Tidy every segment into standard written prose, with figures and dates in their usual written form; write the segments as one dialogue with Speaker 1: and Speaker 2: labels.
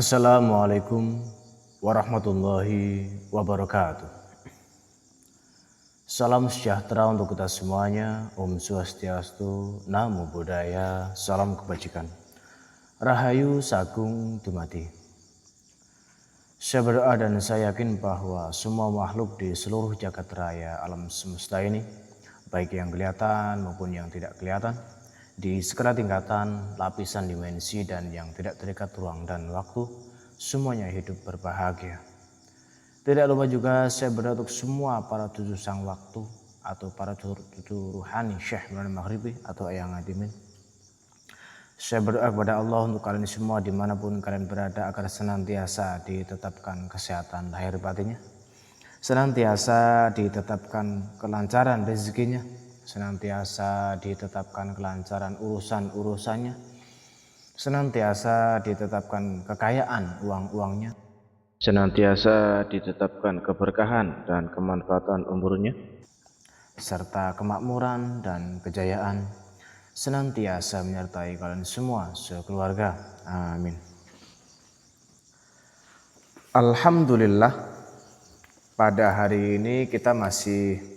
Speaker 1: Assalamualaikum warahmatullahi wabarakatuh. Salam sejahtera untuk kita semuanya. Om Swastiastu, Namo Buddhaya, salam kebajikan. Rahayu Sagung Dumadi. Saya berdoa dan saya yakin bahwa semua makhluk di seluruh jagat raya alam semesta ini, baik yang kelihatan maupun yang tidak kelihatan, di segala tingkatan, lapisan dimensi dan yang tidak terikat ruang dan waktu, semuanya hidup berbahagia. Tidak lupa juga saya berdoa untuk semua para cucu sang waktu atau para cucu ruhani Syekh Maulana Maghribi atau Eyang Adimin. Saya berdoa kepada Allah untuk kalian semua dimanapun kalian berada agar senantiasa ditetapkan kesehatan lahir batinnya, senantiasa ditetapkan kelancaran rezekinya, senantiasa ditetapkan kelancaran urusan-urusannya, senantiasa ditetapkan kekayaan uang-uangnya, senantiasa ditetapkan keberkahan dan kemanfaatan umurnya, serta kemakmuran dan kejayaan senantiasa menyertai kalian semua sekeluarga. Amin. Alhamdulillah, pada hari ini kita masih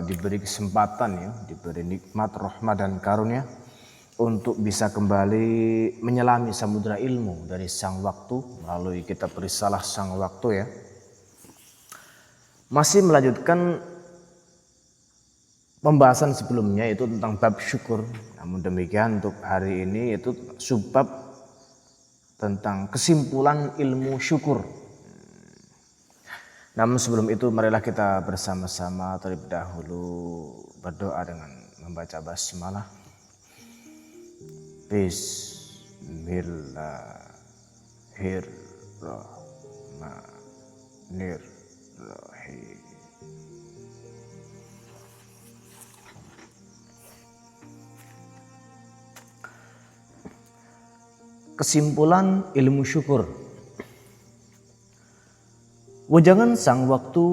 Speaker 1: diberi kesempatan ya, diberi nikmat, rahmat dan karunia untuk bisa kembali menyelami samudra ilmu dari sang waktu melalui kitab risalah sang waktu ya. Masih melanjutkan pembahasan sebelumnya itu tentang bab syukur. Namun demikian untuk hari ini itu subbab tentang kesimpulan ilmu syukur. Namun sebelum itu marilah kita bersama-sama terlebih dahulu berdoa dengan membaca basmalah. Bismillahirrahmanirrahim. Kesimpulan ilmu syukur. Wejangan sang waktu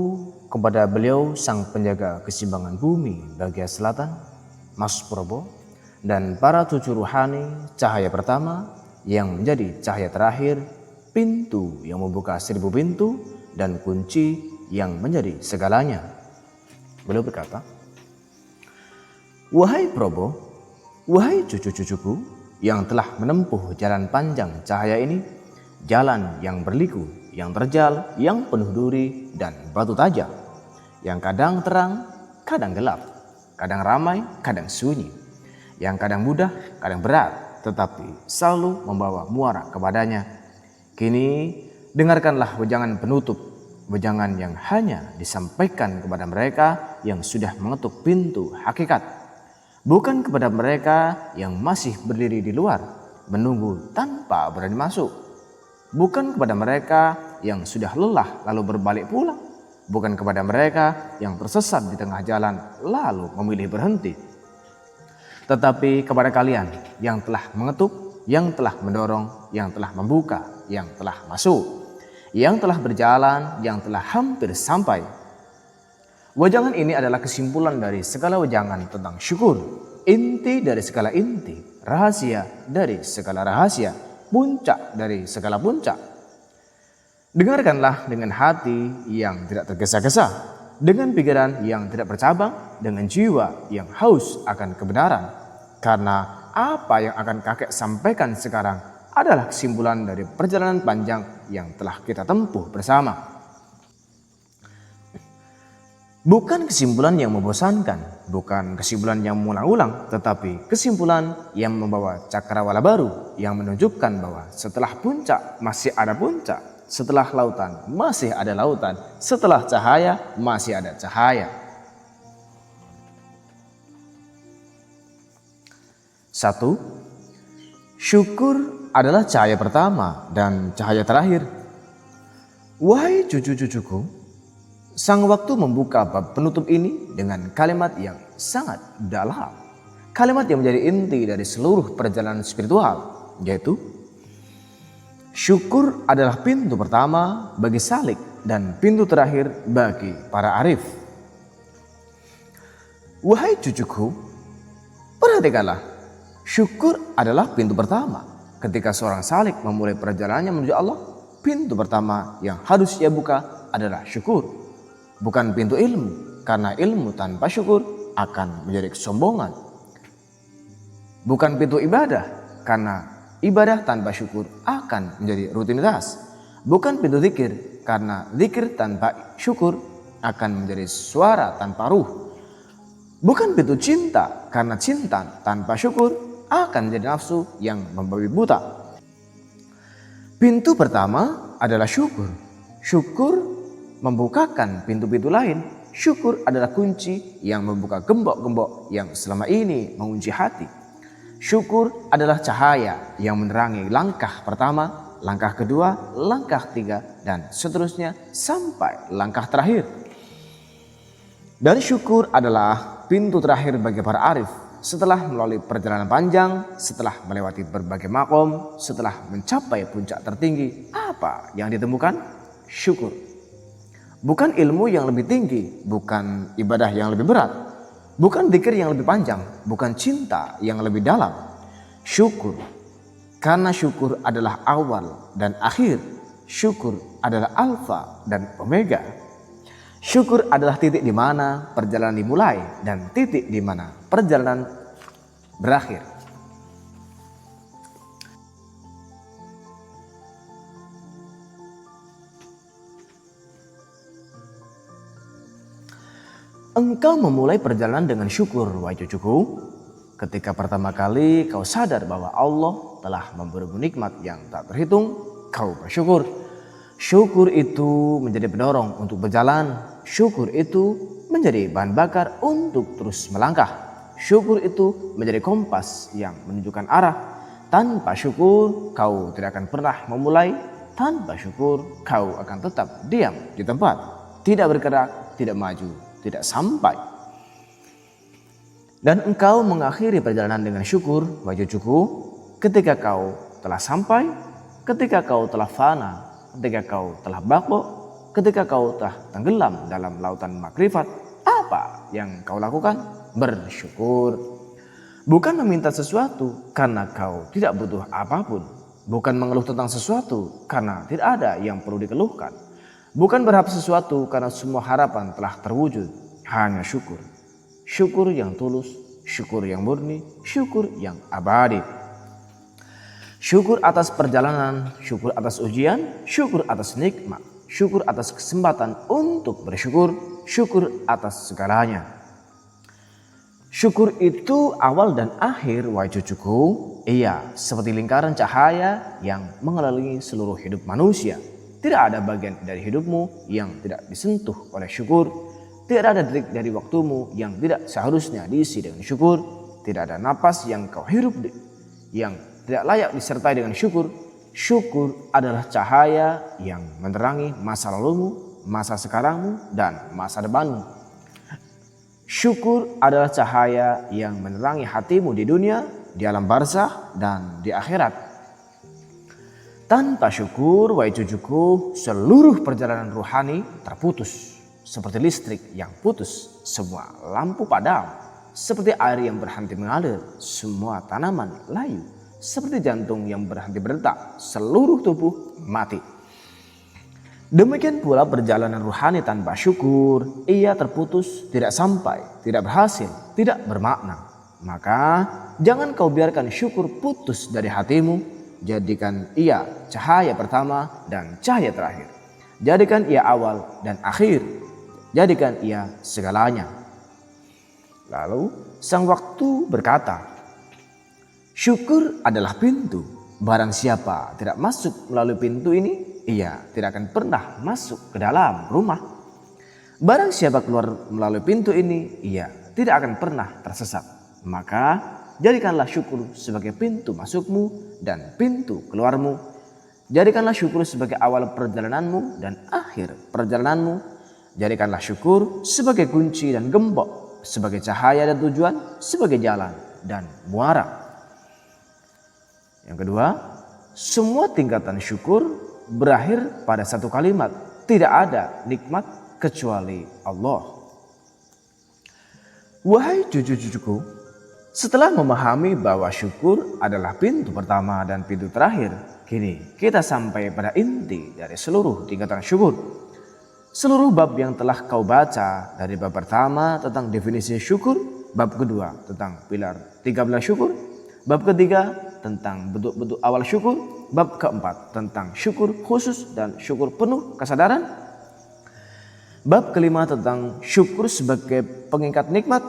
Speaker 1: kepada beliau sang penjaga keseimbangan bumi bagian selatan, Mas Probo, dan para cucu ruhani cahaya pertama yang menjadi cahaya terakhir, pintu yang membuka 1000 pintu dan kunci yang menjadi segalanya. Beliau berkata, "Wahai Probo, wahai cucu-cucuku yang telah menempuh jalan panjang cahaya ini, jalan yang berliku, yang terjal, yang penuh duri dan batu tajam, yang kadang terang, kadang gelap, kadang ramai, kadang sunyi, yang kadang mudah, kadang berat, tetapi selalu membawa muara kepadanya. Kini dengarkanlah wejangan penutup, wejangan yang hanya disampaikan kepada mereka yang sudah mengetuk pintu hakikat, bukan kepada mereka yang masih berdiri di luar, menunggu tanpa berani masuk, bukan kepada mereka yang sudah lelah lalu berbalik pulang, bukan kepada mereka yang tersesat di tengah jalan lalu memilih berhenti, tetapi kepada kalian yang telah mengetuk, yang telah mendorong, yang telah membuka, yang telah masuk, yang telah berjalan, yang telah hampir sampai." Wejangan ini adalah kesimpulan dari segala wejangan tentang syukur, inti dari segala inti, rahasia dari segala rahasia, puncak dari segala puncak. Dengarkanlah dengan hati yang tidak tergesa-gesa, dengan pikiran yang tidak bercabang, dengan jiwa yang haus akan kebenaran. Karena apa yang akan kakek sampaikan sekarang adalah kesimpulan dari perjalanan panjang yang telah kita tempuh bersama. Bukan kesimpulan yang membosankan, bukan kesimpulan yang mengulang-ulang, tetapi kesimpulan yang membawa cakrawala baru yang menunjukkan bahwa setelah puncak masih ada puncak, setelah lautan masih ada lautan, setelah cahaya masih ada cahaya. 1. Syukur adalah cahaya pertama dan cahaya terakhir. Wahai cucu-cucuku, sang waktu membuka bab penutup ini dengan kalimat yang sangat dalam, kalimat yang menjadi inti dari seluruh perjalanan spiritual, yaitu syukur adalah pintu pertama bagi salik dan pintu terakhir bagi para arif. Wahai cucuku, perhatikanlah, syukur adalah pintu pertama ketika seorang salik memulai perjalanannya menuju Allah, pintu pertama yang harus ia buka adalah syukur. Bukan pintu ilmu, karena ilmu tanpa syukur akan menjadi kesombongan. Bukan pintu ibadah, karena ibadah tanpa syukur akan menjadi rutinitas. Bukan pintu zikir, karena zikir tanpa syukur akan menjadi suara tanpa ruh. Bukan pintu cinta, karena cinta tanpa syukur akan menjadi nafsu yang membabi buta. Pintu pertama adalah syukur. Syukur membukakan pintu-pintu lain. Syukur adalah kunci yang membuka gembok-gembok yang selama ini mengunci hati. Syukur adalah cahaya yang menerangi langkah pertama, langkah kedua, langkah ketiga, dan seterusnya sampai langkah terakhir. Dan syukur adalah pintu terakhir bagi para arif. Setelah melalui perjalanan panjang, setelah melewati berbagai makom, setelah mencapai puncak tertinggi, apa yang ditemukan? Syukur. Bukan ilmu yang lebih tinggi, bukan ibadah yang lebih berat, bukan zikir yang lebih panjang, bukan cinta yang lebih dalam. Syukur. Karena syukur adalah awal dan akhir. Syukur adalah alfa dan omega. Syukur adalah titik di mana perjalanan dimulai dan titik di mana perjalanan berakhir. Engkau memulai perjalanan dengan syukur, wahai cucuku. Ketika pertama kali kau sadar bahwa Allah telah memberimu nikmat yang tak terhitung, kau bersyukur. Syukur itu menjadi pendorong untuk berjalan. Syukur itu menjadi bahan bakar untuk terus melangkah. Syukur itu menjadi kompas yang menunjukkan arah. Tanpa syukur kau tidak akan pernah memulai. Tanpa syukur kau akan tetap diam di tempat. Tidak bergerak, tidak maju, tidak sampai. Dan engkau mengakhiri perjalanan dengan syukur, wahai cucuku, ketika kau telah sampai, ketika kau telah fana, ketika kau telah bako, ketika kau telah tenggelam dalam lautan makrifat, apa yang kau lakukan? Bersyukur. Bukan meminta sesuatu karena kau tidak butuh apapun. Bukan mengeluh tentang sesuatu karena tidak ada yang perlu dikeluhkan. Bukan berharap sesuatu karena semua harapan telah terwujud. Hanya syukur. Syukur yang tulus, syukur yang murni, syukur yang abadi. Syukur atas perjalanan, syukur atas ujian, syukur atas nikmat, syukur atas kesempatan untuk bersyukur, syukur atas segalanya. Syukur itu awal dan akhir, wahai cucuku. Ia seperti lingkaran cahaya yang mengelilingi seluruh hidup manusia. Tidak ada bagian dari hidupmu yang tidak disentuh oleh syukur. Tidak ada detik dari waktumu yang tidak seharusnya diisi dengan syukur. Tidak ada napas yang kau hirup yang tidak layak disertai dengan syukur. Syukur adalah cahaya yang menerangi masa lalumu, masa sekarangmu, dan masa depanmu. Syukur adalah cahaya yang menerangi hatimu di dunia, di alam barzakh, dan di akhirat. Tanpa syukur, wahai cucuku, seluruh perjalanan ruhani terputus. Seperti listrik yang putus, semua lampu padam. Seperti air yang berhenti mengalir, semua tanaman layu. Seperti jantung yang berhenti berdetak, seluruh tubuh mati. Demikian pula perjalanan ruhani tanpa syukur, ia terputus, tidak sampai, tidak berhasil, tidak bermakna. Maka jangan kau biarkan syukur putus dari hatimu. Jadikan ia cahaya pertama dan cahaya terakhir. Jadikan ia awal dan akhir. Jadikan ia segalanya. Lalu sang waktu berkata, syukur adalah pintu. Barang siapa tidak masuk melalui pintu ini, ia tidak akan pernah masuk ke dalam rumah. Barang siapa keluar melalui pintu ini, ia tidak akan pernah tersesat. Maka jadikanlah syukur sebagai pintu masukmu dan pintu keluarmu. Jadikanlah syukur sebagai awal perjalananmu dan akhir perjalananmu. Jadikanlah syukur sebagai kunci dan gembok, sebagai cahaya dan tujuan, sebagai jalan dan muara. Yang kedua, semua tingkatan syukur berakhir pada satu kalimat, tidak ada nikmat kecuali Allah. Wahai cucu-cucuku, Setelah memahami bahwa syukur adalah pintu pertama dan pintu terakhir, kini kita sampai pada inti dari seluruh tingkatan syukur. Seluruh bab yang telah kau baca, dari bab pertama tentang definisi syukur, bab kedua tentang pilar 13 syukur, bab ketiga tentang bentuk-bentuk awal syukur, bab keempat tentang syukur khusus dan syukur penuh kesadaran, bab kelima tentang syukur sebagai pengikat nikmat,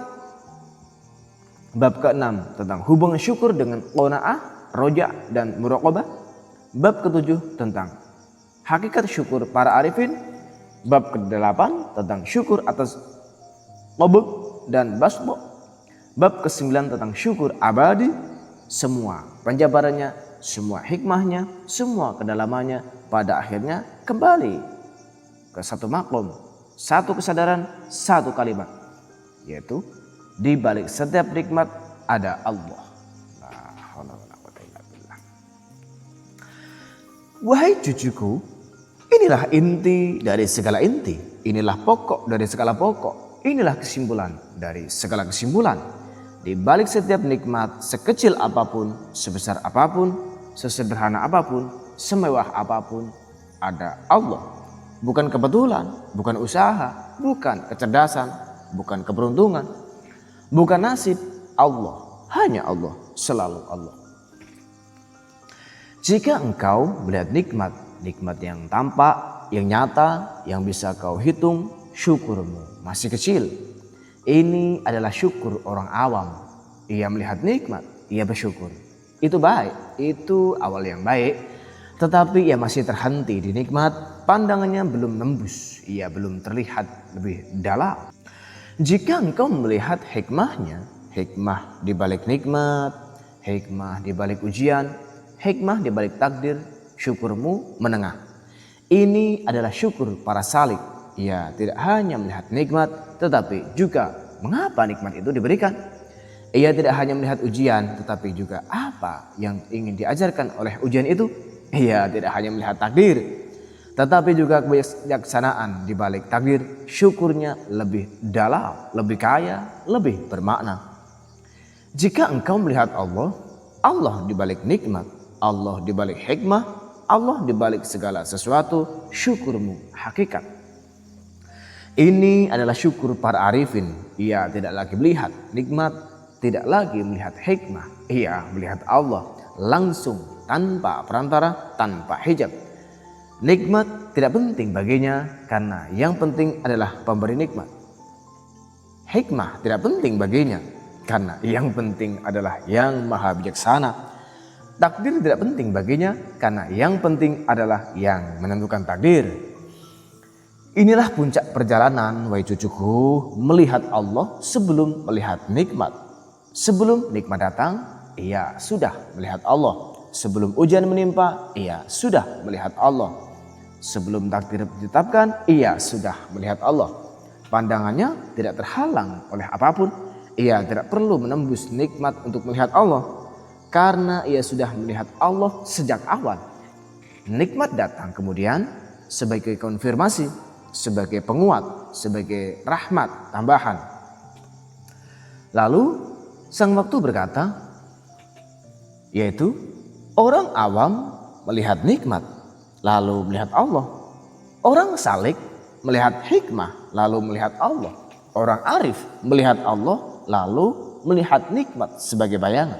Speaker 1: bab keenam tentang hubungan syukur dengan qanaah, roja, dan muraqabah, bab ketujuh tentang hakikat syukur para arifin, bab ke-8 tentang syukur atas qabd dan basbo, bab ke-9 tentang syukur abadi. Semua penjabarannya, semua hikmahnya, semua kedalamannya pada akhirnya kembali ke satu makom, satu kesadaran, satu kalimat, yaitu di balik setiap nikmat ada Allah. Wahai cucuku, inilah inti dari segala inti, inilah pokok dari segala pokok, inilah kesimpulan dari segala kesimpulan. Di balik setiap nikmat, sekecil apapun, sebesar apapun, sesederhana apapun, semewah apapun, ada Allah. Bukan kebetulan, bukan usaha, bukan kecerdasan, bukan keberuntungan, bukan nasib. Allah, hanya Allah, selalu Allah. Jika engkau melihat nikmat, nikmat yang tampak, yang nyata, yang bisa kau hitung, syukurmu masih kecil. Ini adalah syukur orang awam. Ia melihat nikmat, ia bersyukur. Itu baik, itu awal yang baik. Tetapi ia masih terhenti di nikmat, pandangannya belum nembus, ia belum terlihat lebih dalam. Jika engkau melihat hikmahnya, hikmah di balik nikmat, hikmah di balik ujian, hikmah di balik takdir, syukurmu menengah. Ini adalah syukur para salik. Ia tidak hanya melihat nikmat, tetapi juga mengapa nikmat itu diberikan. Ia tidak hanya melihat ujian, tetapi juga apa yang ingin diajarkan oleh ujian itu. Ia tidak hanya melihat takdir, tetapi juga kebijaksanaan di balik takdir. Syukurnya lebih dalam, lebih kaya, lebih bermakna. Jika engkau melihat Allah, Allah di balik nikmat, Allah di balik hikmah, Allah di balik segala sesuatu, syukurmu hakikat. Ini adalah syukur para arifin. Ia tidak lagi melihat nikmat, tidak lagi melihat hikmah. Ia melihat Allah langsung, tanpa perantara, tanpa hijab. Nikmat tidak penting baginya karena yang penting adalah pemberi nikmat. Hikmah tidak penting baginya karena yang penting adalah yang maha bijaksana. Takdir tidak penting baginya karena yang penting adalah yang menentukan takdir. Inilah puncak perjalanan, wahai cucuku, melihat Allah sebelum melihat nikmat. Sebelum nikmat datang, ia sudah melihat Allah. Sebelum ujian menimpa, ia sudah melihat Allah. Sebelum takdir ditetapkan, ia sudah melihat Allah. Pandangannya tidak terhalang oleh apapun. Ia tidak perlu menembus nikmat untuk melihat Allah, karena ia sudah melihat Allah sejak awal. Nikmat datang kemudian sebagai konfirmasi, sebagai penguat, sebagai rahmat tambahan. Lalu sang waktu berkata, yaitu orang awam melihat nikmat lalu melihat Allah. Orang salik melihat hikmah lalu melihat Allah. Orang arif melihat Allah lalu melihat nikmat sebagai bayangan.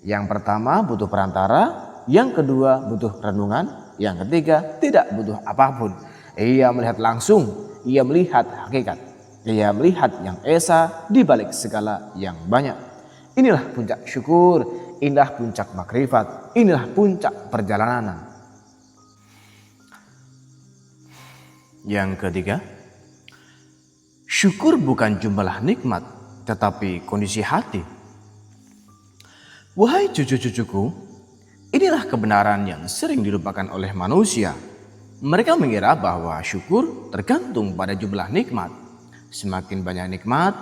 Speaker 1: Yang pertama butuh perantara, yang kedua butuh renungan, yang ketiga tidak butuh apapun. Ia melihat langsung, ia melihat hakikat, ia melihat yang esa di balik segala yang banyak. Inilah puncak syukur, inilah puncak makrifat, inilah puncak perjalanan. Yang ketiga, syukur bukan jumlah nikmat, tetapi kondisi hati. Wahai cucu-cucuku, inilah kebenaran yang sering dilupakan oleh manusia. Mereka mengira bahwa syukur tergantung pada jumlah nikmat. Semakin banyak nikmat,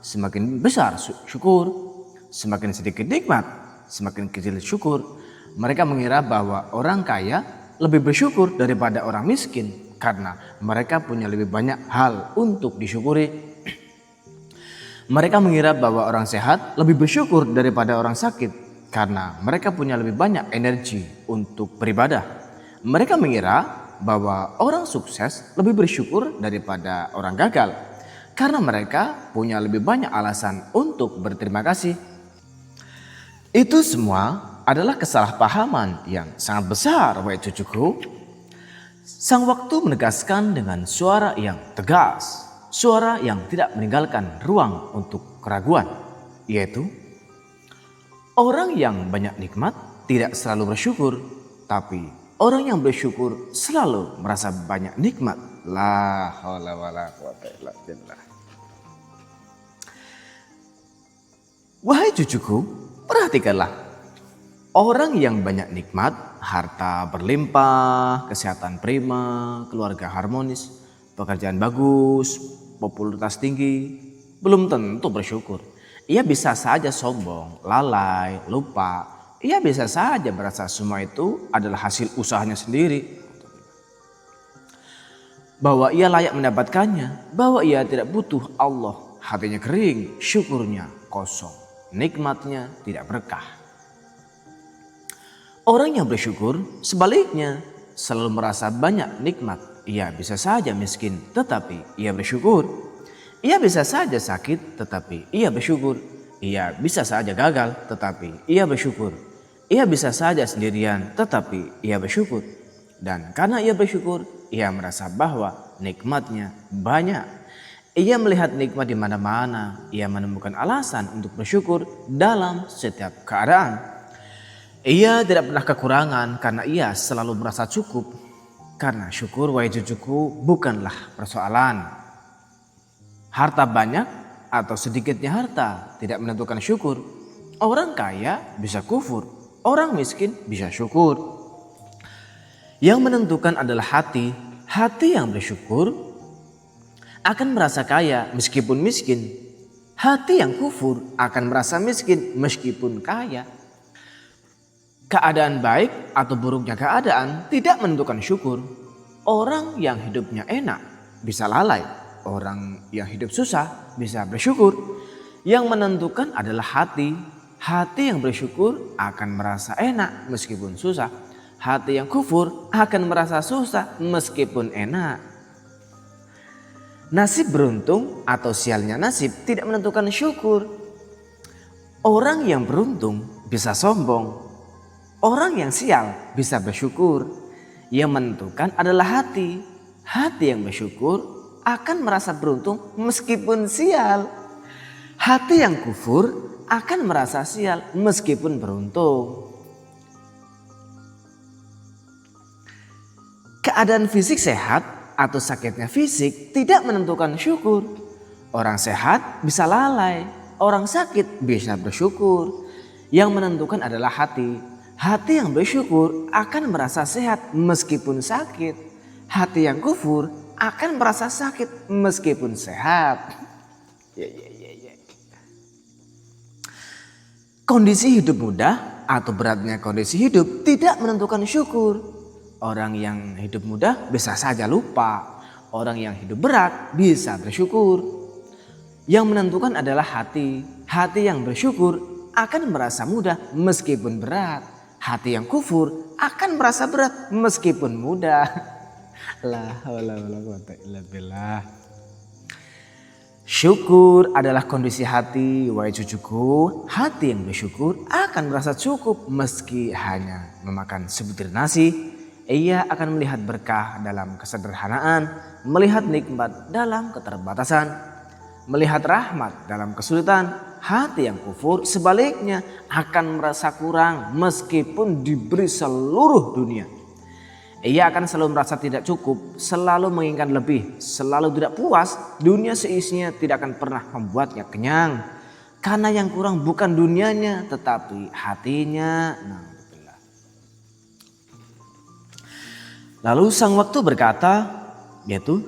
Speaker 1: semakin besar syukur. Semakin sedikit nikmat, semakin kecil syukur. Mereka mengira bahwa orang kaya lebih bersyukur daripada orang miskin karena mereka punya lebih banyak hal untuk disyukuri. Mereka mengira bahwa orang sehat lebih bersyukur daripada orang sakit karena mereka punya lebih banyak energi untuk beribadah. Mereka mengira bahwa orang sukses lebih bersyukur daripada orang gagal karena mereka punya lebih banyak alasan untuk berterima kasih. Itu semua adalah kesalahpahaman yang sangat besar, wahai cucuku. Sang waktu menegaskan dengan suara yang tegas, suara yang tidak meninggalkan ruang untuk keraguan, yaitu orang yang banyak nikmat tidak selalu bersyukur, tapi orang yang bersyukur selalu merasa banyak nikmat. La haula wala quwata illa billah. Wahai cucuku, perhatikanlah. Orang yang banyak nikmat, harta berlimpah, kesehatan prima, keluarga harmonis, pekerjaan bagus, popularitas tinggi, belum tentu bersyukur. Ia bisa saja sombong, lalai, lupa. Ia bisa saja merasa semua itu adalah hasil usahanya sendiri. Bahwa ia layak mendapatkannya, bahwa ia tidak butuh Allah. Hatinya kering, syukurnya kosong. Nikmatnya tidak berkah. Orang yang bersyukur sebaliknya selalu merasa banyak nikmat. Ia bisa saja miskin tetapi ia bersyukur. Ia bisa saja sakit tetapi ia bersyukur. Ia bisa saja gagal tetapi ia bersyukur. Ia bisa saja sendirian tetapi ia bersyukur. Dan karena ia bersyukur, ia merasa bahwa nikmatnya banyak. Ia melihat nikmat di mana-mana. Ia menemukan alasan untuk bersyukur dalam setiap keadaan. Ia tidak pernah kekurangan karena ia selalu merasa cukup. Karena syukur, wahai cucuku, bukanlah persoalan. Harta banyak atau sedikitnya harta tidak menentukan syukur. Orang kaya bisa kufur, orang miskin bisa syukur. Yang menentukan adalah hati. Hati yang bersyukur akan merasa kaya meskipun miskin. Hati yang kufur akan merasa miskin meskipun kaya. Keadaan baik atau buruknya keadaan tidak menentukan syukur. Orang yang hidupnya enak bisa lalai. Orang yang hidup susah bisa bersyukur. Yang menentukan adalah hati. Hati yang bersyukur akan merasa enak meskipun susah. Hati yang kufur akan merasa susah meskipun enak. Nasib beruntung atau sialnya nasib tidak menentukan syukur. Orang yang beruntung bisa sombong. Orang yang sial bisa bersyukur. Yang menentukan adalah hati. Hati yang bersyukur akan merasa beruntung meskipun sial. Hati yang kufur akan merasa sial meskipun beruntung. Keadaan fisik sehat atau sakitnya fisik tidak menentukan syukur. Orang sehat bisa lalai, orang sakit bisa bersyukur. Yang menentukan adalah hati. Hati yang bersyukur akan merasa sehat meskipun sakit. Hati yang kufur akan merasa sakit meskipun sehat. Kondisi hidup mudah atau beratnya kondisi hidup tidak menentukan syukur. Orang yang hidup mudah bisa saja lupa. Orang yang hidup berat bisa bersyukur. Yang menentukan adalah hati. Hati yang bersyukur akan merasa mudah meskipun berat. Hati yang kufur akan merasa berat meskipun mudah. La haula wala quwata illa billah. Syukur adalah kondisi hati, wahai cucuku. Hati yang bersyukur akan merasa cukup meski hanya memakan sebutir nasi. Ia akan melihat berkah dalam kesederhanaan, melihat nikmat dalam keterbatasan, melihat rahmat dalam kesulitan. Hati yang kufur sebaliknya akan merasa kurang meskipun diberi seluruh dunia. Ia akan selalu merasa tidak cukup, selalu menginginkan lebih, selalu tidak puas. Dunia seisinya tidak akan pernah membuatnya kenyang. Karena yang kurang bukan dunianya tetapi hatinya. Lalu sang waktu berkata, yaitu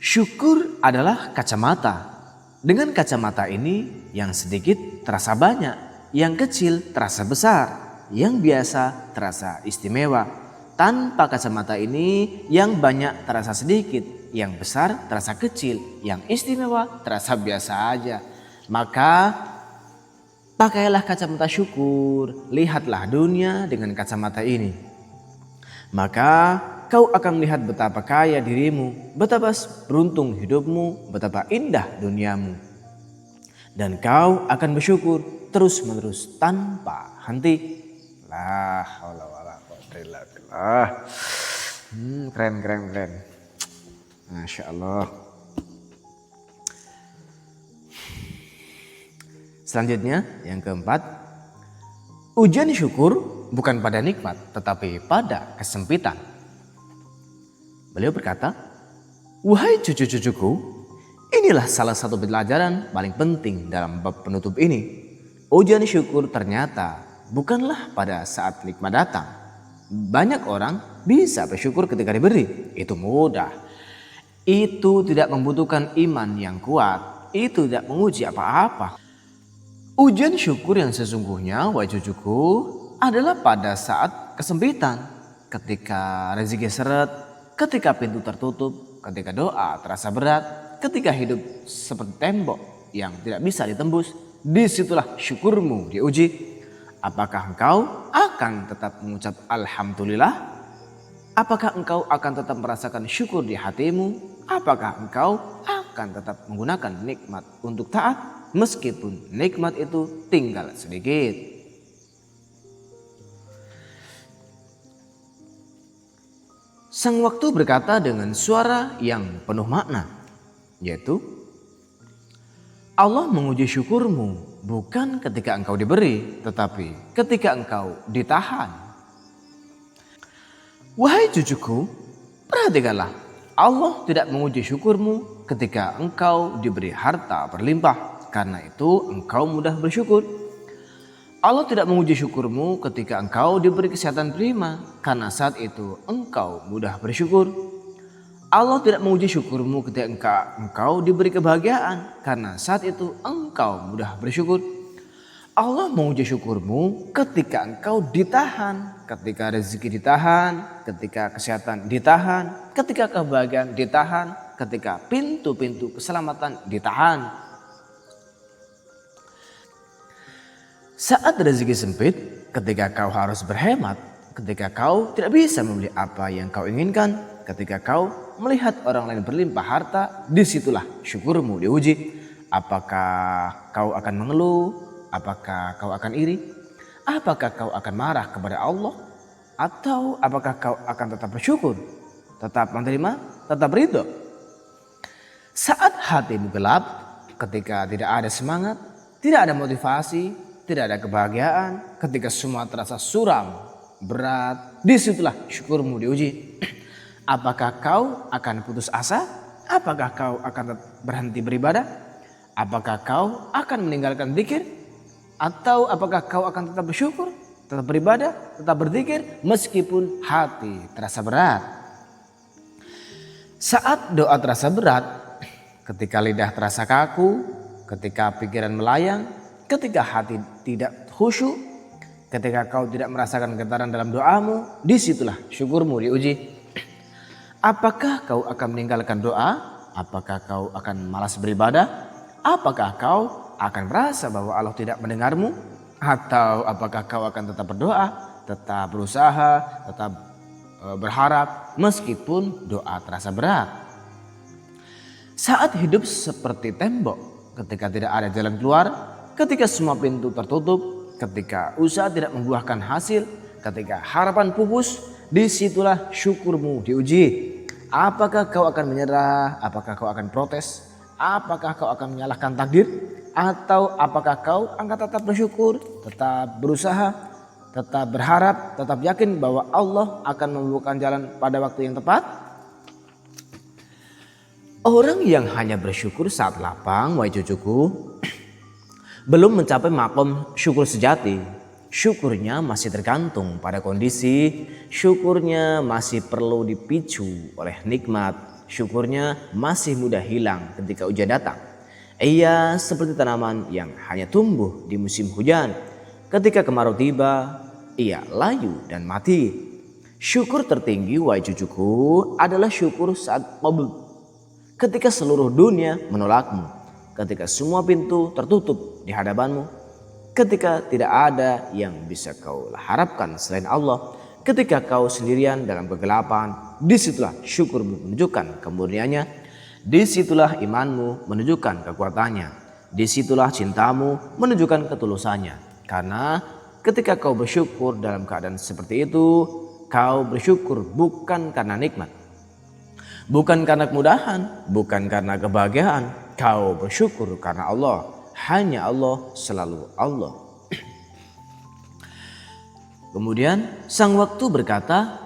Speaker 1: syukur adalah kacamata. Dengan kacamata ini yang sedikit terasa banyak, yang kecil terasa besar, yang biasa terasa istimewa. Tanpa kacamata ini yang banyak terasa sedikit, yang besar terasa kecil, yang istimewa terasa biasa aja. Maka pakailah kacamata syukur, lihatlah dunia dengan kacamata ini. Maka kau akan melihat betapa kaya dirimu, betapa beruntung hidupmu, betapa indah duniamu. Dan kau akan bersyukur terus-menerus tanpa henti. La haula wala quwwata illa billah. Keren. Masya Allah. Selanjutnya yang keempat, ujian syukur bukan pada nikmat tetapi pada kesempitan. Beliau berkata, wahai cucu-cucuku, inilah salah satu pelajaran paling penting dalam bab penutup ini. Ujian syukur ternyata bukanlah pada saat nikmat datang. Banyak orang bisa bersyukur ketika diberi. Itu mudah. Itu tidak membutuhkan iman yang kuat. Itu tidak menguji apa-apa. Ujian syukur yang sesungguhnya, wahai cucuku, adalah pada saat kesempitan. Ketika rezeki seret, ketika pintu tertutup, ketika doa terasa berat, ketika hidup seperti tembok yang tidak bisa ditembus, disitulah syukurmu diuji. Apakah engkau akan tetap mengucap alhamdulillah? Apakah engkau akan tetap merasakan syukur di hatimu? Apakah engkau akan tetap menggunakan nikmat untuk taat meskipun nikmat itu tinggal sedikit? Sang waktu berkata dengan suara yang penuh makna, yaitu Allah menguji syukurmu bukan ketika engkau diberi, tetapi ketika engkau ditahan. Wahai cucuku, perhatikanlah, Allah tidak menguji syukurmu ketika engkau diberi harta berlimpah, karena itu engkau mudah bersyukur. Allah tidak menguji syukurmu ketika engkau diberi kesehatan prima, karena saat itu engkau mudah bersyukur. Allah tidak menguji syukurmu ketika engkau diberi kebahagiaan, karena saat itu engkau mudah bersyukur. Allah menguji syukurmu ketika engkau ditahan, ketika rezeki ditahan, ketika kesehatan ditahan, ketika kebahagiaan ditahan, ketika pintu-pintu keselamatan ditahan. Saat rezeki sempit, ketika kau harus berhemat, ketika kau tidak bisa membeli apa yang kau inginkan, ketika kau melihat orang lain berlimpah harta, disitulah syukurmu diuji. Apakah kau akan mengeluh? Apakah kau akan iri? Apakah kau akan marah kepada Allah? Atau apakah kau akan tetap bersyukur? Tetap menerima? Tetap ridho? Saat hatimu gelap, ketika tidak ada semangat, tidak ada motivasi, tidak ada kebahagiaan, ketika semua terasa suram, berat, disitulah syukurmu diuji. Apakah kau akan putus asa? Apakah kau akan berhenti beribadah? Apakah kau akan meninggalkan zikir? Atau apakah kau akan tetap bersyukur, tetap beribadah, tetap berzikir meskipun hati terasa berat? Saat doa terasa berat, ketika lidah terasa kaku, ketika pikiran melayang, ketika hati tidak khusyuk, ketika kau tidak merasakan getaran dalam doamu, disitulah syukurmu diuji. Apakah kau akan meninggalkan doa? Apakah kau akan malas beribadah? Apakah kau akan merasa bahwa Allah tidak mendengarmu? Atau apakah kau akan tetap berdoa, tetap berusaha, tetap berharap meskipun doa terasa berat? Saat hidup seperti tembok, ketika tidak ada jalan keluar, ketika semua pintu tertutup, ketika usaha tidak membuahkan hasil, ketika harapan pupus, disitulah syukurmu diuji. Apakah kau akan menyerah? Apakah kau akan protes? Apakah kau akan menyalahkan takdir? Atau apakah kau akan tetap bersyukur, tetap berusaha, tetap berharap, tetap yakin bahwa Allah akan membukakan jalan pada waktu yang tepat? Orang yang hanya bersyukur saat lapang, wahai cucuku, belum mencapai makom syukur sejati. Syukurnya masih tergantung pada kondisi, syukurnya masih perlu dipicu oleh nikmat, syukurnya masih mudah hilang ketika hujan datang. Ia seperti tanaman yang hanya tumbuh di musim hujan. Ketika kemarau tiba, ia layu dan mati. Syukur tertinggi, wahai cucuku, adalah syukur saat qabul, ketika seluruh dunia menolakmu, ketika semua pintu tertutup di hadapanmu, ketika tidak ada yang bisa kau harapkan selain Allah, ketika kau sendirian dalam kegelapan, disitulah syukurmu menunjukkan kemurniannya, disitulah imanmu menunjukkan kekuatannya, disitulah cintamu menunjukkan ketulusannya. Karena ketika kau bersyukur dalam keadaan seperti itu, kau bersyukur bukan karena nikmat, bukan karena kemudahan, bukan karena kebahagiaan. Kau bersyukur karena Allah. Hanya Allah, selalu Allah. Kemudian sang waktu berkata,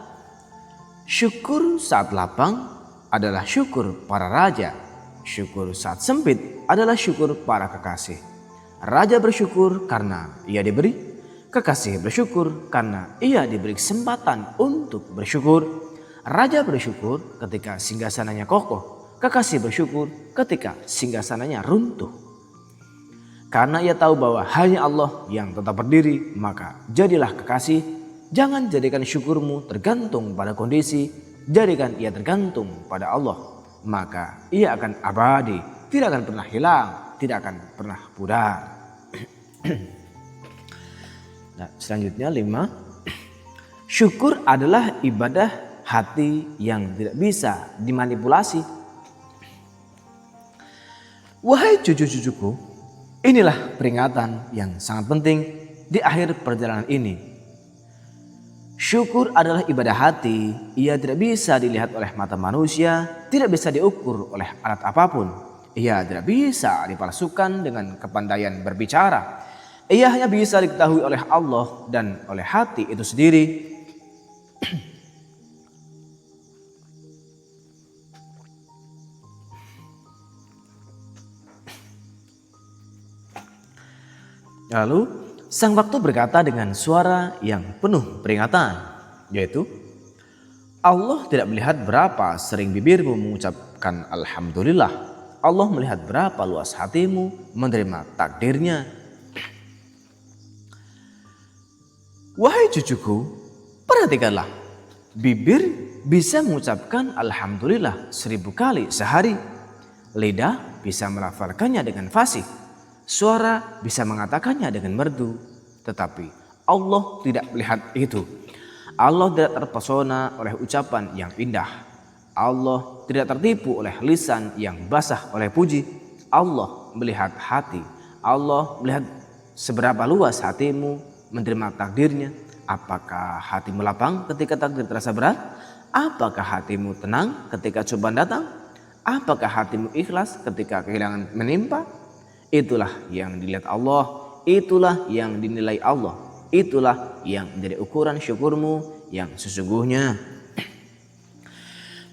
Speaker 1: syukur saat lapang adalah syukur para raja. Syukur saat sempit adalah syukur para kekasih. Raja bersyukur karena ia diberi, kekasih bersyukur karena ia diberi kesempatan untuk bersyukur. Raja bersyukur ketika singgasananya kokoh, kekasih bersyukur ketika singgasananya runtuh. Karena ia tahu bahwa hanya Allah yang tetap berdiri, maka jadilah kekasih. Jangan jadikan syukurmu tergantung pada kondisi, jadikan ia tergantung pada Allah. Maka ia akan abadi, tidak akan pernah hilang, tidak akan pernah pudar. Nah, selanjutnya 5. Syukur adalah ibadah hati yang tidak bisa dimanipulasi. Wahai cucu-cucuku, inilah peringatan yang sangat penting di akhir perjalanan ini. Syukur adalah ibadah hati. Ia tidak bisa dilihat oleh mata manusia, tidak bisa diukur oleh alat apapun. Ia tidak bisa dipalsukan dengan kepandaian berbicara. Ia hanya bisa diketahui oleh Allah dan oleh hati itu sendiri. Lalu sang waktu berkata dengan suara yang penuh peringatan, yaitu, Allah tidak melihat berapa sering bibirmu mengucapkan Alhamdulillah. Allah melihat berapa luas hatimu menerima takdirnya. Wahai cucuku, perhatikanlah, bibir bisa mengucapkan Alhamdulillah 1000 kali sehari. Lidah bisa melafalkannya dengan fasih. Suara bisa mengatakannya dengan merdu, tetapi Allah tidak melihat itu. Allah tidak terpesona oleh ucapan yang indah. Allah tidak tertipu oleh lisan yang basah oleh puji. Allah melihat hati. Allah melihat seberapa luas hatimu menerima takdirnya. Apakah hatimu lapang ketika takdir terasa berat? Apakah hatimu tenang ketika cobaan datang? Apakah hatimu ikhlas ketika kehilangan menimpa? Itulah yang dilihat Allah, itulah yang dinilai Allah, itulah yang menjadi ukuran syukurmu yang sesungguhnya.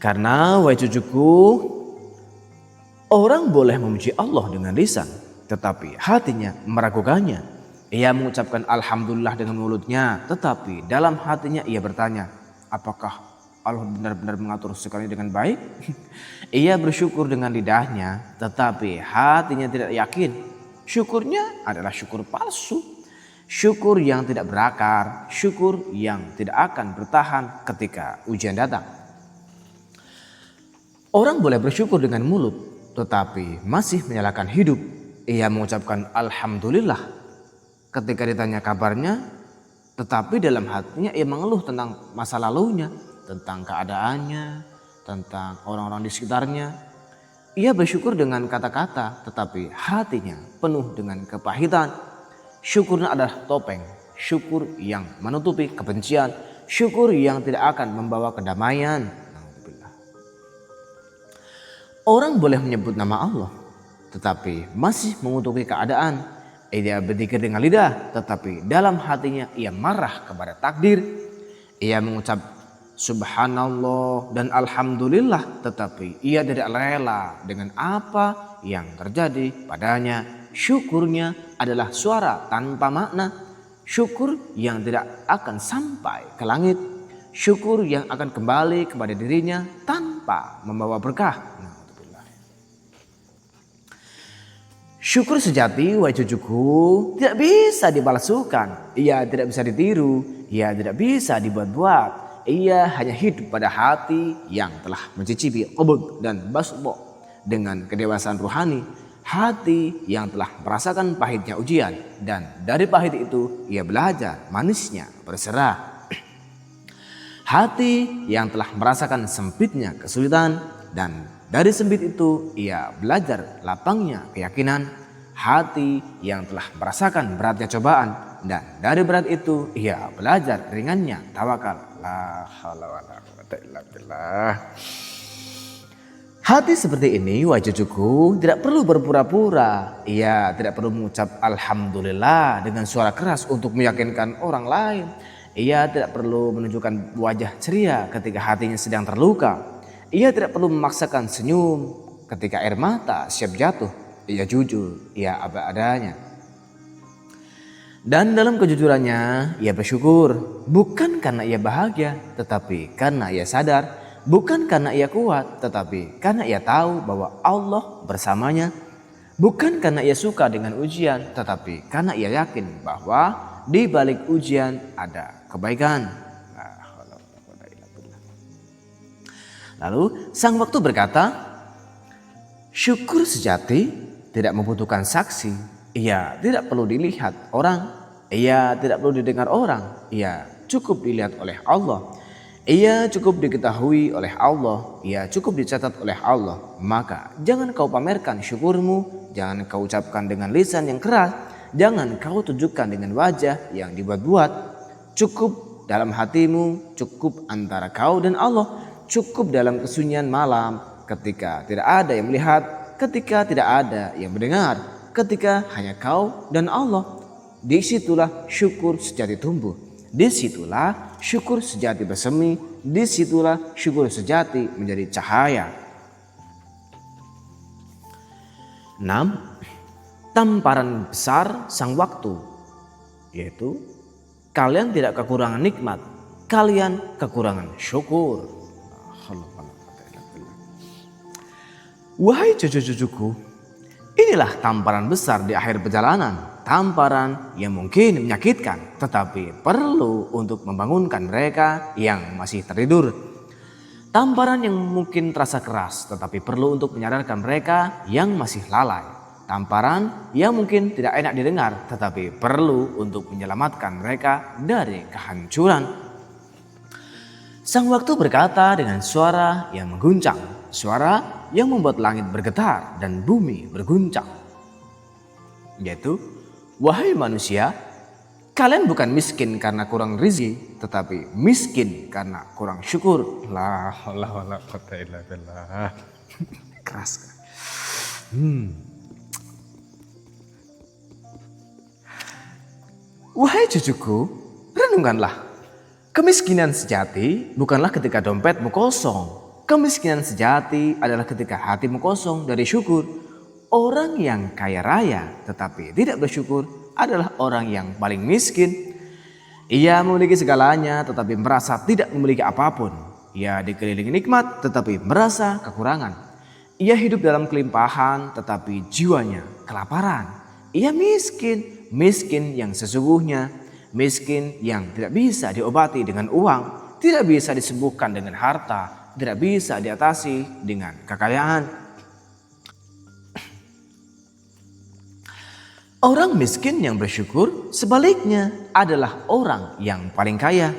Speaker 1: Karena wahai cucuku, orang boleh memuji Allah dengan lisan, tetapi hatinya meragukannya. Ia mengucapkan Alhamdulillah dengan mulutnya, tetapi dalam hatinya ia bertanya, apakah Allah benar-benar mengatur segalanya dengan baik? Ia bersyukur dengan lidahnya, tetapi hatinya tidak yakin. Syukurnya adalah syukur palsu. Syukur yang tidak berakar, syukur yang tidak akan bertahan ketika ujian datang. Orang boleh bersyukur dengan mulut, tetapi masih menyalahkan hidup. Ia mengucapkan Alhamdulillah ketika ditanya kabarnya, tetapi dalam hatinya ia mengeluh tentang masa lalunya, tentang keadaannya, tentang orang-orang di sekitarnya. Ia bersyukur dengan kata-kata, tetapi hatinya penuh dengan kepahitan. Syukurnya adalah topeng, syukur yang menutupi kebencian, syukur yang tidak akan membawa kedamaian. Orang boleh menyebut nama Allah, tetapi masih mengutuki keadaan. Ia berzikir dengan lidah, tetapi dalam hatinya ia marah kepada takdir. Ia mengucap Subhanallah dan Alhamdulillah, tetapi ia tidak rela dengan apa yang terjadi padanya. Syukurnya adalah suara tanpa makna, syukur yang tidak akan sampai ke langit, syukur yang akan kembali kepada dirinya tanpa membawa berkah. Syukur sejati, wahai cucuku, tidak bisa dipalsukan, ia tidak bisa ditiru, ia tidak bisa dibuat-buat. Ia hanya hidup pada hati yang telah mencicipi qubud dan basbo. dengan kedewasaan rohani, hati yang telah merasakan pahitnya ujian, dan dari pahit itu ia belajar manisnya berserah. Hati yang telah merasakan sempitnya kesulitan, dan dari sempit itu ia belajar lapangnya keyakinan. Hati yang telah merasakan beratnya cobaan, dan dari berat itu ia belajar ringannya tawakal. La haula wala quwwata illa billah. Hati seperti ini, wahai cucuku, tidak perlu berpura-pura. Ia tidak perlu mengucap alhamdulillah dengan suara keras untuk meyakinkan orang lain. Ia tidak perlu menunjukkan wajah ceria ketika hatinya sedang terluka. Ia tidak perlu memaksakan senyum ketika air mata siap jatuh. Ia jujur, ia apa adanya. Dan dalam kejujurannya, ia bersyukur. Bukan karena ia bahagia, tetapi karena ia sadar. Bukan karena ia kuat, tetapi karena ia tahu bahwa Allah bersamanya. Bukan karena ia suka dengan ujian, tetapi karena ia yakin bahwa di balik ujian ada kebaikan. Lalu sang waktu berkata, syukur sejati tidak membutuhkan saksi. Ia tidak perlu dilihat orang. Ia tidak perlu didengar orang. Ia cukup dilihat oleh Allah. Ia cukup diketahui oleh Allah. Ia cukup dicatat oleh Allah. Maka jangan kau pamerkan syukurmu. Jangan kau ucapkan dengan lisan yang keras. Jangan kau tunjukkan dengan wajah yang dibuat-buat. Cukup dalam hatimu. Cukup antara kau dan Allah. Cukup dalam kesunyian malam. Ketika tidak ada yang melihat. Ketika tidak ada yang mendengar. Ketika hanya kau dan Allah. Disitulah syukur sejati tumbuh. Disitulah syukur sejati bersemi. Disitulah syukur sejati menjadi cahaya. 6. Tamparan besar sang waktu, yaitu kalian tidak kekurangan nikmat, kalian kekurangan syukur. Wahai cucu-cucuku, inilah tamparan besar di akhir perjalanan. Tamparan yang mungkin menyakitkan, tetapi perlu untuk membangunkan mereka yang masih tertidur. Tamparan yang mungkin terasa keras, tetapi perlu untuk menyadarkan mereka yang masih lalai. Tamparan yang mungkin tidak enak didengar, tetapi perlu untuk menyelamatkan mereka dari kehancuran. Sang waktu berkata dengan suara yang mengguncang, suara yang membuat langit bergetar dan bumi berguncang, yaitu, wahai manusia, kalian bukan miskin karena kurang rezeki, tetapi miskin karena kurang syukur. La haula wala quwwata illa billah. Keras. Wahai cucuku, renungkanlah. Kemiskinan sejati bukanlah ketika dompetmu kosong. Kemiskinan sejati adalah ketika hatimu kosong dari syukur. Orang yang kaya raya tetapi tidak bersyukur adalah orang yang paling miskin. Ia memiliki segalanya tetapi merasa tidak memiliki apapun. Ia dikelilingi nikmat tetapi merasa kekurangan. Ia hidup dalam kelimpahan tetapi jiwanya kelaparan. Ia miskin, miskin yang sesungguhnya, miskin yang tidak bisa diobati dengan uang, tidak bisa disembuhkan dengan harta, tidak bisa diatasi dengan kekayaan. Orang miskin yang bersyukur sebaliknya adalah orang yang paling kaya.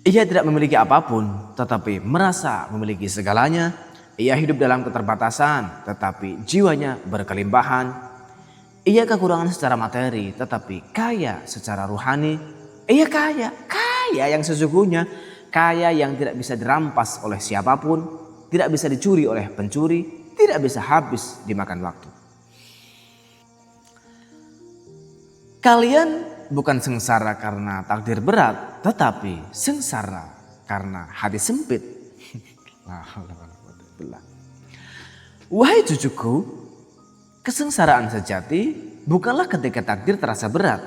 Speaker 1: Ia tidak memiliki apapun tetapi merasa memiliki segalanya. Ia hidup dalam keterbatasan tetapi jiwanya berkelimpahan. Ia kekurangan secara materi tetapi kaya secara rohani. Ia kaya yang sesungguhnya, kaya yang tidak bisa dirampas oleh siapapun, tidak bisa dicuri oleh pencuri, tidak bisa habis dimakan waktu. Kalian bukan sengsara karena takdir berat, tetapi sengsara karena hati sempit. Wahai cucuku, kesengsaraan sejati bukanlah ketika takdir terasa berat.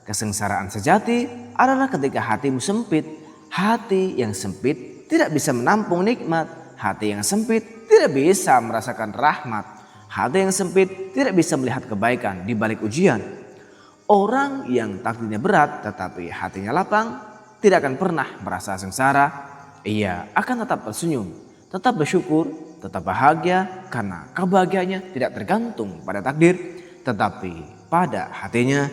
Speaker 1: Kesengsaraan sejati adalah ketika hatimu sempit. Hati yang sempit tidak bisa menampung nikmat. Hati yang sempit tidak bisa merasakan rahmat. Hati yang sempit tidak bisa melihat kebaikan di balik ujian. Orang yang takdirnya berat tetapi hatinya lapang tidak akan pernah merasa sengsara. Ia akan tetap tersenyum, tetap bersyukur, tetap bahagia karena kebahagiaannya tidak tergantung pada takdir, tetapi pada hatinya.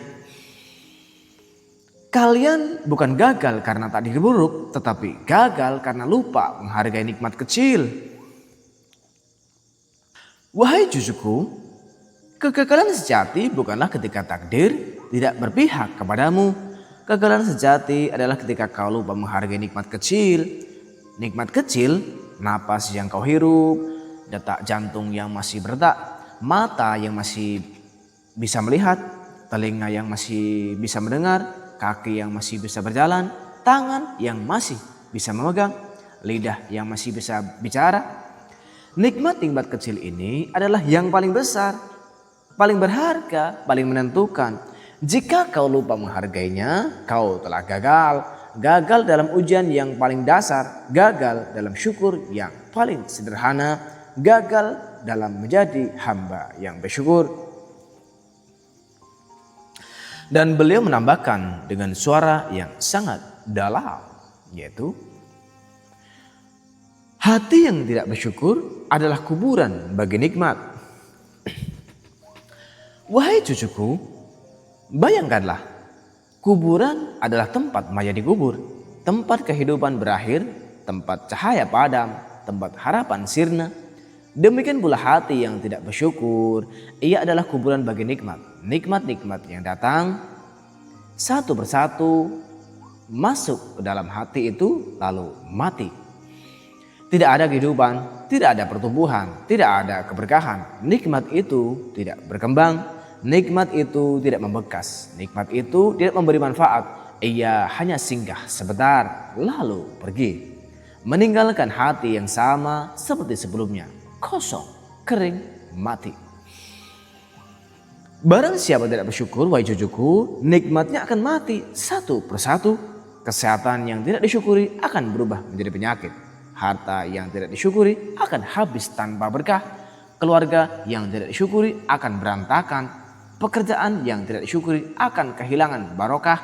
Speaker 1: Kalian bukan gagal karena takdir buruk, tetapi gagal karena lupa menghargai nikmat kecil. Wahai cucuku, kegagalan sejati bukanlah ketika takdir tidak berpihak kepadamu. Kegagalan sejati adalah ketika kau lupa menghargai nikmat kecil. Nikmat kecil, napas yang kau hirup, detak jantung yang masih berdetak, mata yang masih bisa melihat, telinga yang masih bisa mendengar, kaki yang masih bisa berjalan, tangan yang masih bisa memegang, lidah yang masih bisa bicara. Nikmat-nikmat kecil ini adalah yang paling besar, paling berharga, paling menentukan. Jika kau lupa menghargainya, kau telah gagal. Gagal dalam ujian yang paling dasar, gagal dalam syukur yang paling sederhana, gagal dalam menjadi hamba yang bersyukur. Dan beliau menambahkan dengan suara yang sangat dalam, yaitu hati yang tidak bersyukur adalah kuburan bagi nikmat. Wahai cucuku, bayangkanlah, kuburan adalah tempat mayat dikubur, tempat kehidupan berakhir, tempat cahaya padam, tempat harapan sirna. Demikian pula hati yang tidak bersyukur, ia adalah kuburan bagi nikmat. Nikmat-nikmat yang datang satu persatu masuk ke dalam hati itu lalu mati. Tidak ada kehidupan, tidak ada pertumbuhan, tidak ada keberkahan. Nikmat itu tidak berkembang, nikmat itu tidak membekas, nikmat itu tidak memberi manfaat. Ia hanya singgah sebentar lalu pergi, meninggalkan hati yang sama seperti sebelumnya, kosong, kering, mati. Barang siapa tidak bersyukur, wahai cucuku, nikmatnya akan mati satu persatu. Kesehatan yang tidak disyukuri akan berubah menjadi penyakit. Harta yang tidak disyukuri akan habis tanpa berkah. Keluarga yang tidak disyukuri akan berantakan. Pekerjaan yang tidak disyukuri akan kehilangan barokah.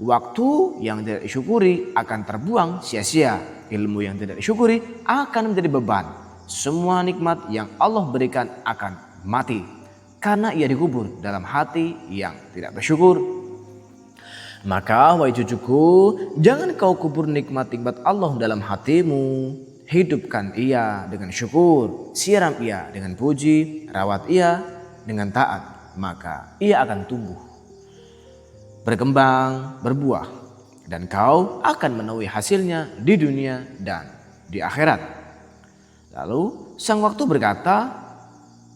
Speaker 1: Waktu yang tidak disyukuri akan terbuang sia-sia. Ilmu yang tidak disyukuri akan menjadi beban. Semua nikmat yang Allah berikan akan mati karena ia dikubur dalam hati yang tidak bersyukur. Maka wahai cucuku, jangan kau kubur nikmat-nikmat Allah dalam hatimu. Hidupkan ia dengan syukur, siram ia dengan puji, rawat ia dengan taat, maka ia akan tumbuh, berkembang, berbuah, dan kau akan menuai hasilnya di dunia dan di akhirat. Lalu sang waktu berkata,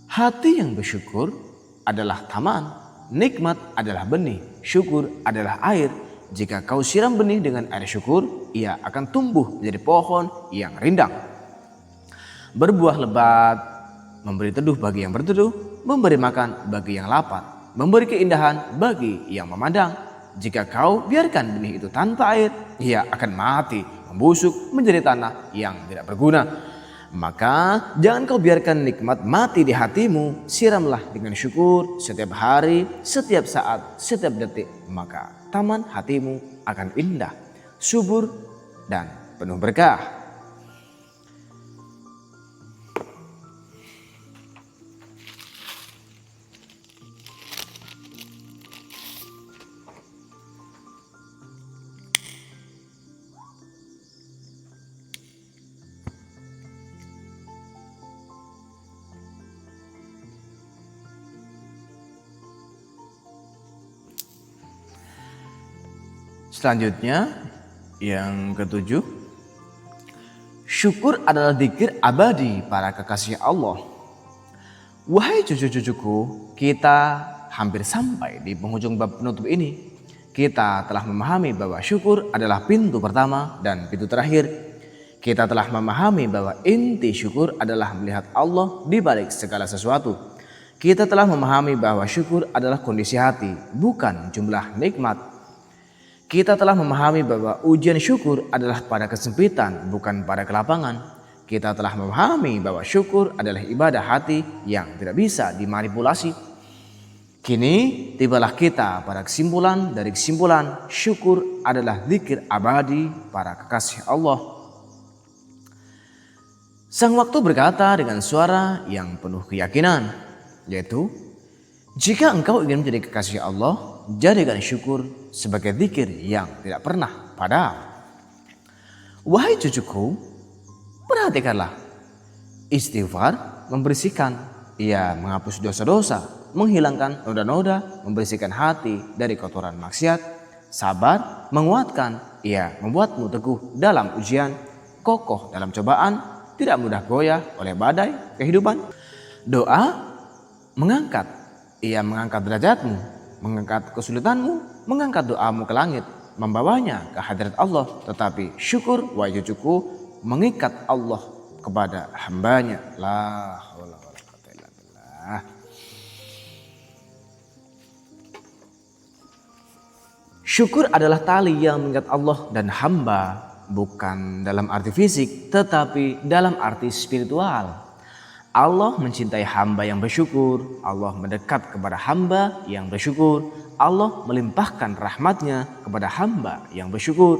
Speaker 1: hati yang bersyukur adalah taman, nikmat adalah benih, syukur adalah air. Jika kau siram benih dengan air syukur, ia akan tumbuh menjadi pohon yang rindang, berbuah lebat, memberi teduh bagi yang berteduh, memberi makan bagi yang lapar, memberi keindahan bagi yang memandang. Jika kau biarkan benih itu tanpa air, ia akan mati, membusuk menjadi tanah yang tidak berguna. Maka jangan kau biarkan nikmat mati di hatimu, siramlah dengan syukur setiap hari, setiap saat, setiap detik. Maka taman hatimu akan indah, subur, dan penuh berkah. Selanjutnya, yang ketujuh, syukur adalah dzikir abadi para kekasih Allah. Wahai cucu-cucuku, kita hampir sampai di penghujung bab penutup ini. Kita telah memahami bahwa syukur adalah pintu pertama dan pintu terakhir. Kita telah memahami bahwa inti syukur adalah melihat Allah di balik segala sesuatu. Kita telah memahami bahwa syukur adalah kondisi hati, bukan jumlah nikmat. Kita telah memahami bahwa ujian syukur adalah pada kesempitan, bukan pada kelapangan. Kita telah memahami bahwa syukur adalah ibadah hati yang tidak bisa dimanipulasi. Kini tibalah kita pada kesimpulan dari kesimpulan, syukur adalah dzikir abadi para kekasih Allah. Sang waktu berkata dengan suara yang penuh keyakinan, yaitu, jika engkau ingin menjadi kekasih Allah, jadikan syukur sebagai zikir yang tidak pernah padam. Wahai cucuku, perhatikanlah. Istighfar membersihkan, ia menghapus dosa-dosa, menghilangkan noda-noda, membersihkan hati dari kotoran maksiat. Sabar menguatkan, ia membuatmu teguh dalam ujian, kokoh dalam cobaan, tidak mudah goyah oleh badai kehidupan. Doa mengangkat, ia mengangkat derajatmu, mengangkat kesulitanmu, mengangkat doamu ke langit, membawanya ke hadirat Allah. Tetapi syukur, wahai cucuku, mengikat Allah kepada hambanya. La haula wala quwwata illa billah. Syukur adalah tali yang mengikat Allah dan hamba, bukan dalam arti fisik, tetapi dalam arti spiritual. Allah mencintai hamba yang bersyukur, Allah mendekat kepada hamba yang bersyukur, Allah melimpahkan rahmatnya kepada hamba yang bersyukur.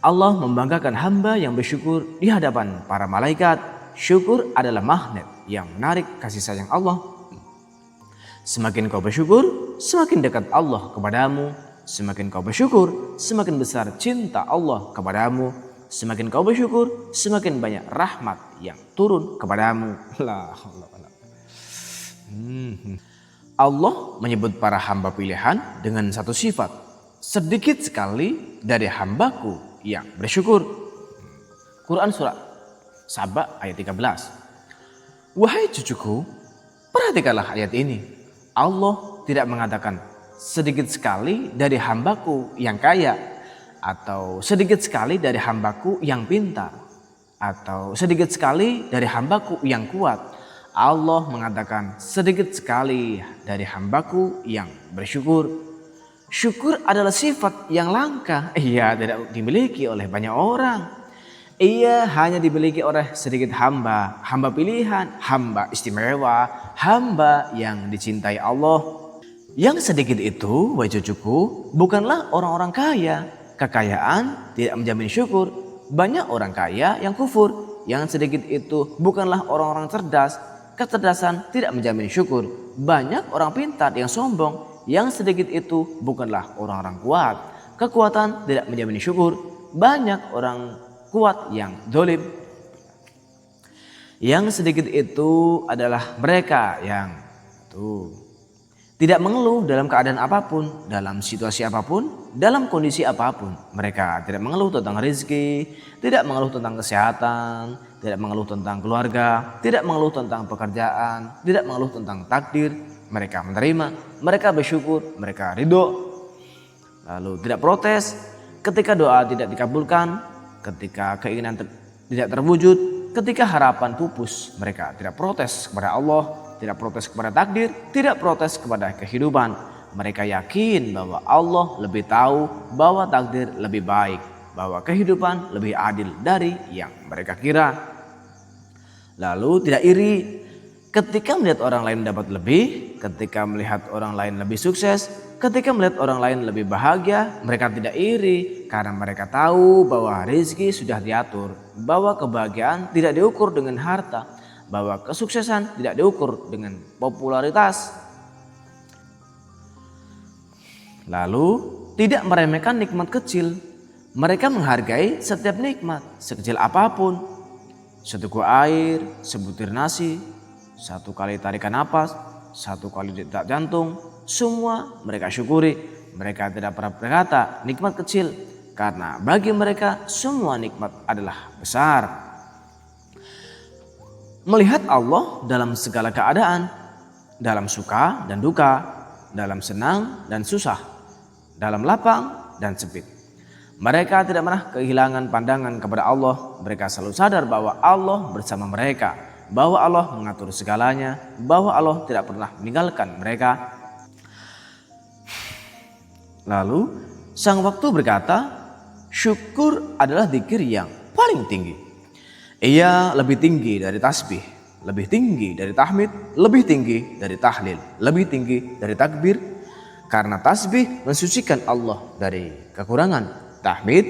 Speaker 1: Allah membanggakan hamba yang bersyukur di hadapan para malaikat. Syukur adalah magnet yang menarik kasih sayang Allah. Semakin kau bersyukur, semakin dekat Allah kepadamu. Semakin kau bersyukur, semakin besar cinta Allah kepadamu. Semakin kau bersyukur, semakin banyak rahmat yang turun kepadamu. Allah menyebut para hamba pilihan dengan satu sifat. Sedikit sekali dari hambaku yang bersyukur. Quran Surah Saba ayat 13. Wahai cucuku, perhatikanlah ayat ini. Allah tidak mengatakan sedikit sekali dari hambaku yang kaya, atau sedikit sekali dari hambaku yang pintar, atau sedikit sekali dari hambaku yang kuat. Allah mengatakan sedikit sekali dari hambaku yang bersyukur. Syukur adalah sifat yang langka. Ia tidak dimiliki oleh banyak orang. Ia hanya dimiliki oleh sedikit hamba, hamba pilihan, hamba istimewa, hamba yang dicintai Allah. Yang sedikit itu, wahai cucuku, bukanlah orang-orang kaya. Kekayaan tidak menjamin syukur. Banyak orang kaya yang kufur. Yang sedikit itu bukanlah orang-orang cerdas. Kecerdasan tidak menjamin syukur. Banyak orang pintar yang sombong. Yang sedikit itu bukanlah orang-orang kuat. Kekuatan tidak menjamin syukur. Banyak orang kuat yang zalim. Yang sedikit itu adalah mereka yang tidak mengeluh dalam keadaan apapun, dalam situasi apapun, dalam kondisi apapun. Mereka tidak mengeluh tentang rezeki, tidak mengeluh tentang kesehatan, tidak mengeluh tentang keluarga, tidak mengeluh tentang pekerjaan, tidak mengeluh tentang takdir. Mereka menerima, mereka bersyukur, mereka ridho. Lalu tidak protes ketika doa tidak dikabulkan, ketika keinginan tidak terwujud, ketika harapan pupus. Mereka tidak protes kepada Allah, tidak protes kepada takdir, tidak protes kepada kehidupan. Mereka yakin bahwa Allah lebih tahu, bahwa takdir lebih baik, bahwa kehidupan lebih adil dari yang mereka kira. Lalu tidak iri ketika melihat orang lain dapat lebih, ketika melihat orang lain lebih sukses, ketika melihat orang lain lebih bahagia. Mereka tidak iri karena mereka tahu bahwa rezeki sudah diatur, bahwa kebahagiaan tidak diukur dengan harta, bahwa kesuksesan tidak diukur dengan popularitas. Lalu tidak meremehkan nikmat kecil. Mereka menghargai setiap nikmat, sekecil apapun. Seteguk air, sebutir nasi, satu kali tarikan napas, satu kali detak jantung, semua mereka syukuri. Mereka tidak pernah berkata nikmat kecil, karena bagi mereka semua nikmat adalah besar. Melihat Allah dalam segala keadaan, dalam suka dan duka, dalam senang dan susah, dalam lapang dan sempit. Mereka tidak pernah kehilangan pandangan kepada Allah. Mereka selalu sadar bahwa Allah bersama mereka, bahwa Allah mengatur segalanya, bahwa Allah tidak pernah meninggalkan mereka. Lalu sang waktu berkata, syukur adalah zikir yang paling tinggi. Ia lebih tinggi dari tasbih, lebih tinggi dari tahmid, lebih tinggi dari tahlil, lebih tinggi dari takbir. Karena tasbih mensucikan Allah dari kekurangan. Tahmid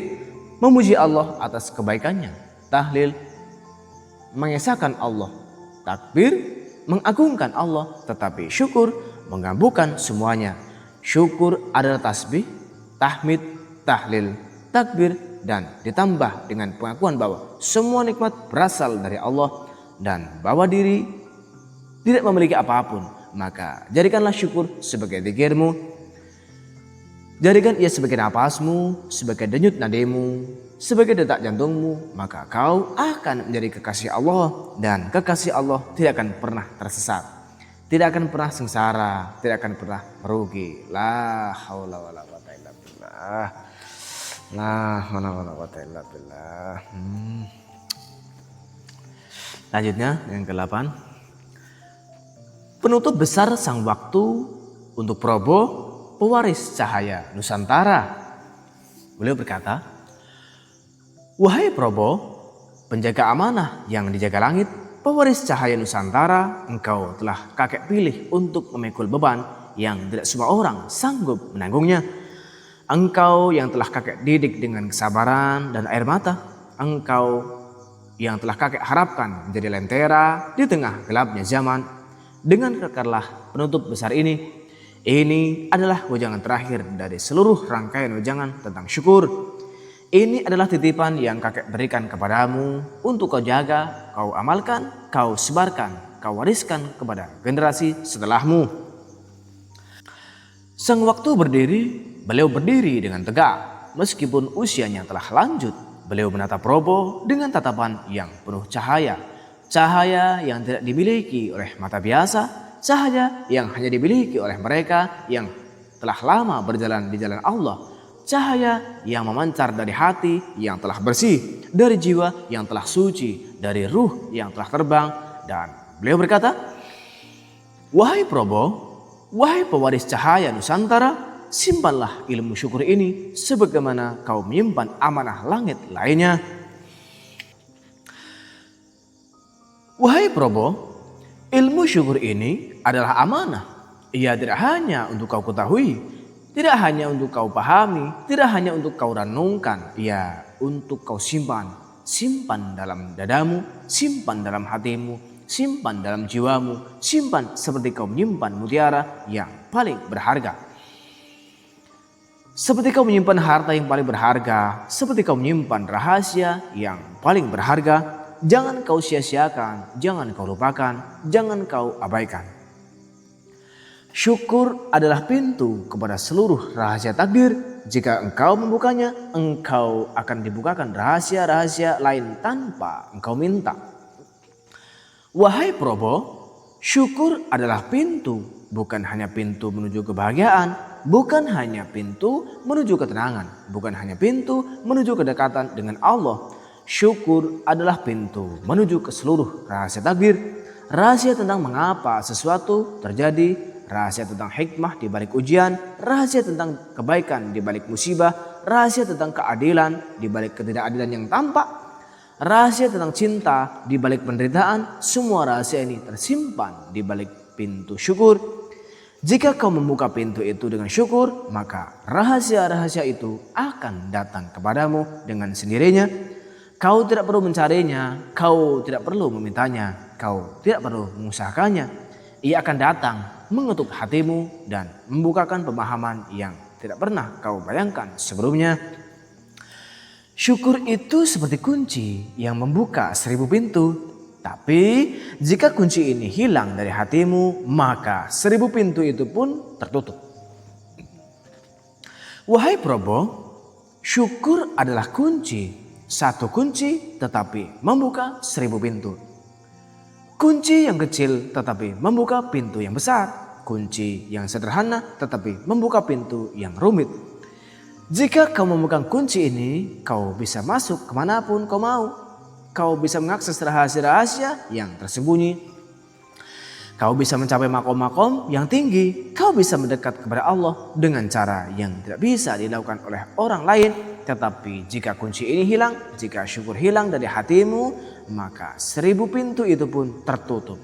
Speaker 1: memuji Allah atas kebaikannya. Tahlil mengesahkan Allah. Takbir mengagungkan Allah, tetapi syukur menggabungkan semuanya. Syukur adalah tasbih, tahmid, tahlil, takbir, dan ditambah dengan pengakuan bahwa semua nikmat berasal dari Allah dan bahwa diri tidak memiliki apapun. Maka jadikanlah syukur sebagai zikirmu, jadikan ia sebagai napasmu, sebagai denyut nadimu, sebagai detak jantungmu. Maka kau akan menjadi kekasih Allah, dan kekasih Allah tidak akan pernah tersesat, tidak akan pernah sengsara, tidak akan pernah merugi. La haula wala quwata illa billah. La haula wala quwata illa billah. Lanjutnya yang ke-8. Penutup besar sang waktu untuk Probo, pewaris cahaya Nusantara. Beliau berkata, "Wahai Probo, penjaga amanah yang dijaga langit, pewaris cahaya Nusantara, engkau telah kakek pilih untuk memikul beban yang tidak semua orang sanggup menanggungnya. Engkau yang telah kakek didik dengan kesabaran dan air mata. Engkau yang telah kakek harapkan menjadi lentera di tengah gelapnya zaman. Dengan kekarlah penutup besar ini. Ini adalah wejangan terakhir dari seluruh rangkaian wejangan tentang syukur. Ini adalah titipan yang kakek berikan kepadamu untuk kau jaga, kau amalkan, kau sebarkan, kau wariskan kepada generasi setelahmu." Sang waktu berdiri, beliau berdiri dengan tegak. Meskipun usianya telah lanjut, beliau menatap Probo dengan tatapan yang penuh cahaya. Cahaya yang tidak dimiliki oleh mata biasa, cahaya yang hanya dimiliki oleh mereka yang telah lama berjalan di jalan Allah. Cahaya yang memancar dari hati yang telah bersih, dari jiwa yang telah suci, dari ruh yang telah terbang. Dan beliau berkata, "Wahai Probo, wahai pewaris cahaya Nusantara, simpanlah ilmu syukur ini sebagaimana kau menyimpan amanah langit lainnya." Wahai Probo, ilmu syukur ini adalah amanah. Ia tidak hanya untuk kau ketahui, tidak hanya untuk kau pahami, tidak hanya untuk kau renungkan. Ia untuk kau simpan. Simpan dalam dadamu, simpan dalam hatimu, simpan dalam jiwamu, simpan seperti kau menyimpan mutiara yang paling berharga. Seperti kau menyimpan harta yang paling berharga, seperti kau menyimpan rahasia yang paling berharga. Jangan kau sia-siakan, jangan kau lupakan, jangan kau abaikan. Syukur adalah pintu kepada seluruh rahasia takdir. Jika engkau membukanya, engkau akan dibukakan rahasia-rahasia lain tanpa engkau minta. Wahai Probo, syukur adalah pintu, bukan hanya pintu menuju kebahagiaan, bukan hanya pintu menuju ketenangan, bukan hanya pintu menuju kedekatan dengan Allah. Syukur adalah pintu menuju ke seluruh rahasia takdir, rahasia tentang mengapa sesuatu terjadi, rahasia tentang hikmah di balik ujian, rahasia tentang kebaikan di balik musibah, rahasia tentang keadilan di balik ketidakadilan yang tampak, rahasia tentang cinta di balik penderitaan. Semua rahasia ini tersimpan di balik pintu syukur. Jika kau membuka pintu itu dengan syukur, maka rahasia-rahasia itu akan datang kepadamu dengan sendirinya. Kau tidak perlu mencarinya, kau tidak perlu memintanya, kau tidak perlu mengusahakannya. Ia akan datang mengetuk hatimu dan membukakan pemahaman yang tidak pernah kau bayangkan sebelumnya. Syukur itu seperti kunci yang membuka 1000 pintu. Tapi jika kunci ini hilang dari hatimu, maka 1000 pintu itu pun tertutup. Wahai Probo, syukur adalah kunci. Satu kunci tetapi membuka 1000 pintu. Kunci yang kecil tetapi membuka pintu yang besar. Kunci yang sederhana tetapi membuka pintu yang rumit. Jika kau memegang kunci ini, kau bisa masuk kemanapun kau mau. Kau bisa mengakses rahasia-rahasia yang tersembunyi. Kau bisa mencapai makom-makom yang tinggi. Kau bisa mendekat kepada Allah dengan cara yang tidak bisa dilakukan oleh orang lain. Tetapi jika kunci ini hilang, jika syukur hilang dari hatimu, maka 1000 pintu itu pun tertutup.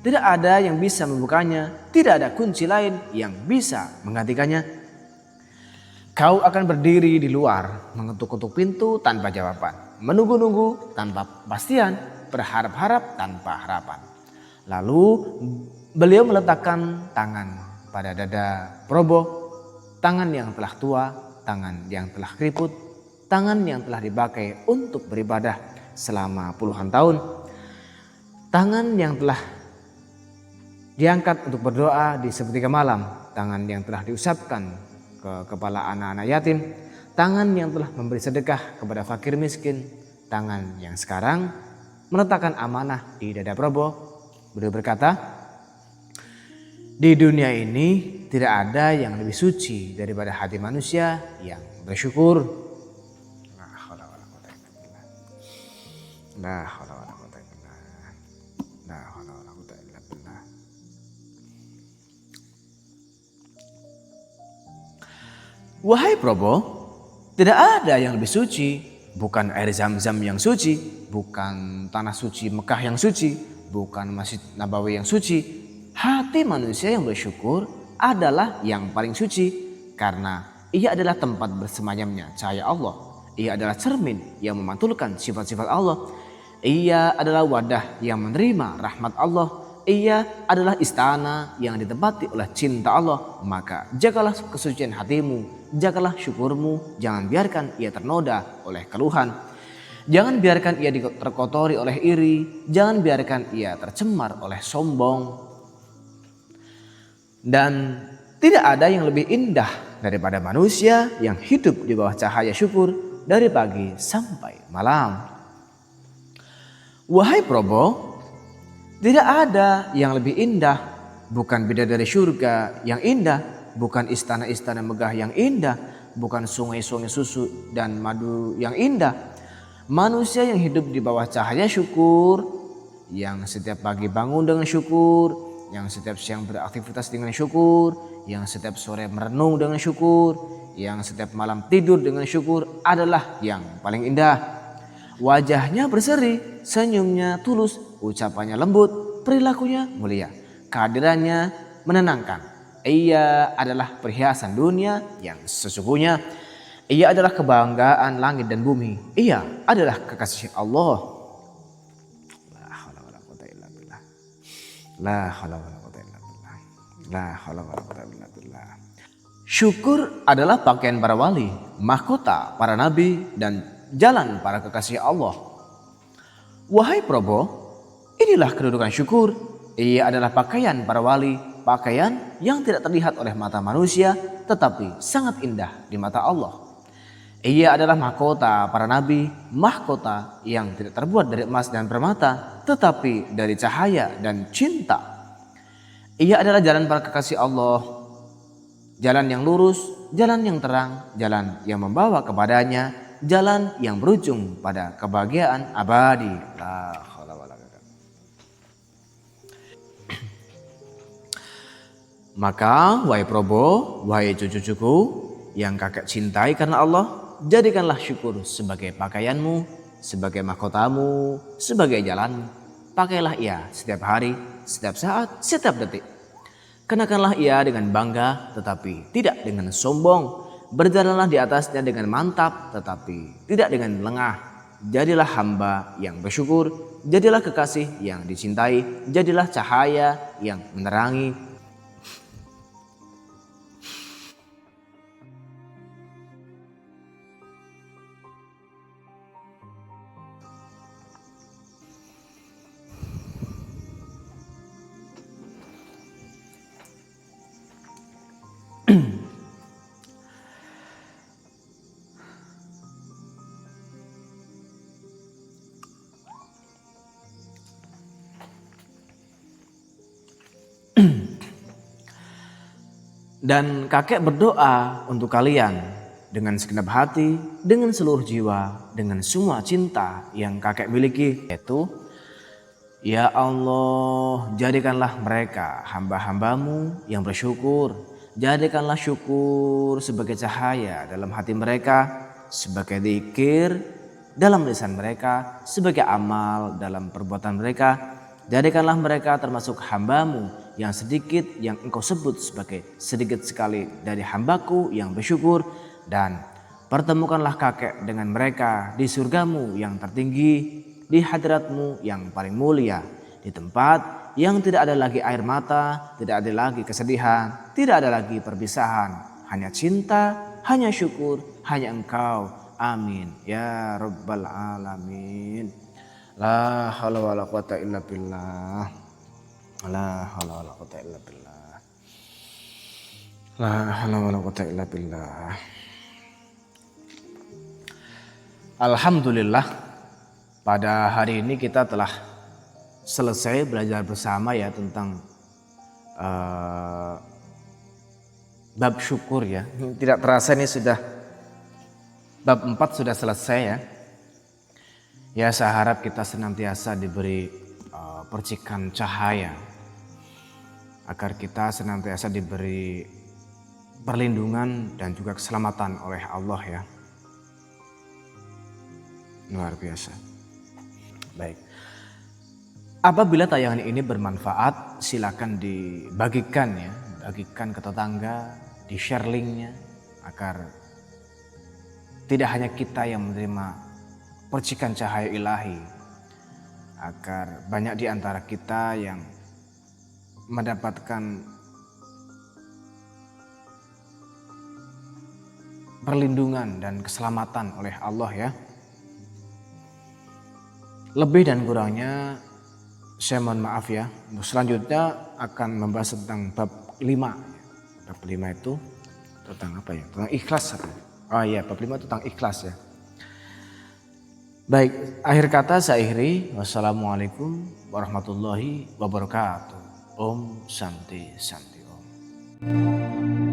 Speaker 1: Tidak ada yang bisa membukanya, tidak ada kunci lain yang bisa menggantikannya. Kau akan berdiri di luar, mengetuk-ketuk pintu tanpa jawaban, menunggu-nunggu tanpa kepastian. berharap-harap tanpa harapan. Lalu beliau meletakkan tangan pada dada Probo, tangan yang telah tua, tangan yang telah keriput, tangan yang telah dipakai untuk beribadah selama puluhan tahun, tangan yang telah diangkat untuk berdoa di sepertiga malam, tangan yang telah diusapkan ke kepala anak-anak yatim, tangan yang telah memberi sedekah kepada fakir miskin, tangan yang sekarang meletakkan amanah di dada Probo. Beliau berkata, di dunia ini tidak ada yang lebih suci daripada hati manusia yang bersyukur. Wahai Probo, tidak ada yang lebih suci, bukan air Zam-Zam yang suci, bukan tanah suci Mekah yang suci, bukan Masjid Nabawi yang suci. Hati manusia yang bersyukur adalah yang paling suci, karena ia adalah tempat bersemayamnya cahaya Allah. Ia adalah cermin yang memantulkan sifat-sifat Allah. Ia adalah wadah yang menerima rahmat Allah. Ia adalah istana yang ditempati oleh cinta Allah. Maka jagalah kesucian hatimu, jagalah syukurmu, jangan biarkan ia ternoda oleh keluhan. Jangan biarkan ia terkotori oleh iri, jangan biarkan ia tercemar oleh sombong. Dan tidak ada yang lebih indah daripada manusia yang hidup di bawah cahaya syukur dari pagi sampai malam. Wahai Probo, tidak ada yang lebih indah, bukan bidadari surga yang indah, bukan istana-istana megah yang indah, bukan sungai-sungai susu dan madu yang indah. Manusia yang hidup di bawah cahaya syukur, yang setiap pagi bangun dengan syukur, yang setiap siang beraktivitas dengan syukur, yang setiap sore merenung dengan syukur, yang setiap malam tidur dengan syukur adalah yang paling indah. Wajahnya berseri, senyumnya tulus, ucapannya lembut, perilakunya mulia, kehadirannya menenangkan. Ia adalah perhiasan dunia yang sesungguhnya. Ia adalah kebanggaan langit dan bumi. Ia adalah kekasih Allah. La haula wala quwwata illa billah. La haula wala quwwata illa billah. La haula wala quwwata illa billah. Syukur adalah pakaian para wali, mahkota para nabi, dan jalan para kekasih Allah. Wahai Probo, inilah kedudukan syukur. Ia adalah pakaian para wali, pakaian yang tidak terlihat oleh mata manusia, tetapi sangat indah di mata Allah. Ia adalah mahkota para nabi, mahkota yang tidak terbuat dari emas dan permata, tetapi dari cahaya dan cinta. Ia adalah jalan para kekasih Allah, jalan yang lurus, jalan yang terang, jalan yang membawa kepadanya, jalan yang berujung pada kebahagiaan abadi. Maka, wahai Probo, wahai cucu-cucuku yang kakek cintai karena Allah, jadikanlah syukur sebagai pakaianmu, sebagai mahkotamu, sebagai jalanmu. Pakailah ia setiap hari, setiap saat, setiap detik. Kenakanlah ia dengan bangga tetapi tidak dengan sombong. Berjalanlah di atasnya dengan mantap tetapi tidak dengan lengah. Jadilah hamba yang bersyukur, jadilah kekasih yang dicintai, jadilah cahaya yang menerangi. Dan kakek berdoa untuk kalian dengan segenap hati, dengan seluruh jiwa, dengan semua cinta yang kakek miliki, yaitu, ya Allah, jadikanlah mereka hamba-hambamu yang bersyukur. Jadikanlah syukur sebagai cahaya dalam hati mereka, sebagai zikir dalam lisan mereka, sebagai amal dalam perbuatan mereka. Jadikanlah mereka termasuk hambamu yang sedikit yang engkau sebut sebagai sedikit sekali dari hambaku yang bersyukur. Dan pertemukanlah kakek dengan mereka di surgamu yang tertinggi. di hadratmu yang paling mulia, di tempat yang tidak ada lagi air mata, tidak ada lagi kesedihan, tidak ada lagi perpisahan, hanya cinta, hanya syukur, hanya Engkau. Amin ya rabbal alamin. La haula wala quwata illa billah. La haula wala quwata illa billah. La haula wala quwata illa billah. Alhamdulillah, pada hari ini kita telah selesai belajar bersama ya tentang bab syukur ya. Tidak terasa ini sudah bab 4 sudah selesai ya. Ya, saya harap kita senantiasa diberi percikan cahaya agar kita senantiasa diberi perlindungan dan juga keselamatan oleh Allah ya. Luar biasa. Baik. Apabila tayangan ini bermanfaat, silakan dibagikan ya, bagikan ke tetangga, di-share linknya agar tidak hanya kita yang menerima percikan cahaya ilahi, agar banyak di antara kita yang mendapatkan perlindungan dan keselamatan oleh Allah ya. Lebih dan kurangnya saya mohon maaf ya. Selanjutnya akan membahas tentang bab 5. Bab 5 itu tentang apa ya? Tentang ikhlas. Oh iya, bab 5 tentang ikhlas ya. Baik, akhir kata saya akhiri. Wassalamualaikum warahmatullahi wabarakatuh. Om Santi Santi Om.